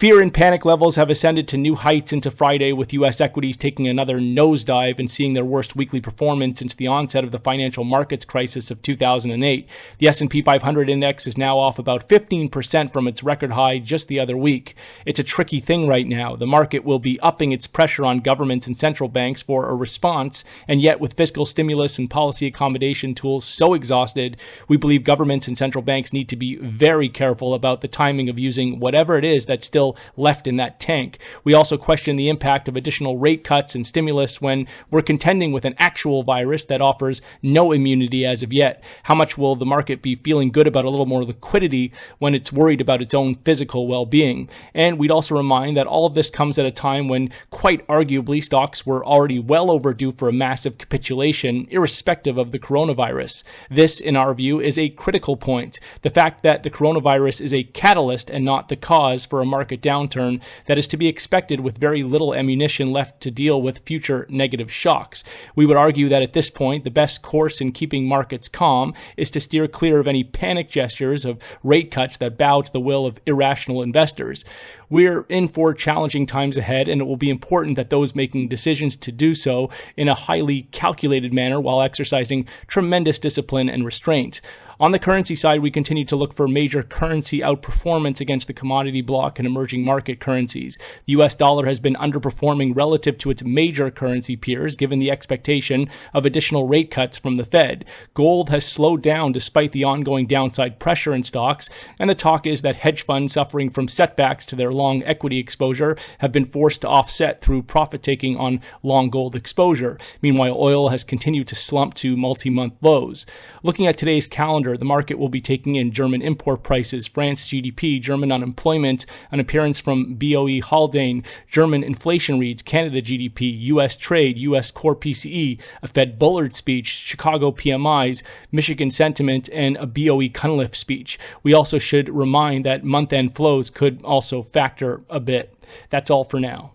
Fear and panic levels have ascended to new heights into Friday, with U.S. equities taking another nosedive and seeing their worst weekly performance since the onset of the financial markets crisis of 2008. The S&P 500 index is now off about 15% from its record high just the other week. It's a tricky thing right now. The market will be upping its pressure on governments and central banks for a response, and yet with fiscal stimulus and policy accommodation tools so exhausted, we believe governments and central banks need to be very careful about the timing of using whatever it is that's still left in that tank. We also question the impact of additional rate cuts and stimulus when we're contending with an actual virus that offers no immunity as of yet. How much will the market be feeling good about a little more liquidity when it's worried about its own physical well-being? And we'd also remind that all of this comes at a time when, quite arguably, stocks were already well overdue for a massive capitulation, irrespective of the coronavirus. This, in our view, is a critical point. The fact that the coronavirus is a catalyst and not the cause for a market downturn that is to be expected with very little ammunition left to deal with future negative shocks. We would argue that at this point, the best course in keeping markets calm is to steer clear of any panic gestures of rate cuts that bow to the will of irrational investors. We're in for challenging times ahead, and it will be important that those making decisions to do so in a highly calculated manner while exercising tremendous discipline and restraint. On the currency side, we continue to look for major currency outperformance against the commodity block and emerging market currencies. The US dollar has been underperforming relative to its major currency peers, given the expectation of additional rate cuts from the Fed. Gold has slowed down despite the ongoing downside pressure in stocks, and the talk is that hedge funds suffering from setbacks to their long equity exposure have been forced to offset through profit-taking on long gold exposure. Meanwhile, oil has continued to slump to multi-month lows. Looking at today's calendar, the market will be taking in German import prices, France GDP, German unemployment, an appearance from BOE Haldane, German inflation reads, Canada GDP, US trade, US core PCE, a Fed Bullard speech, Chicago PMIs, Michigan sentiment, and a BOE Cunliffe speech. We also should remind that month-end flows could also factor a bit. That's all for now.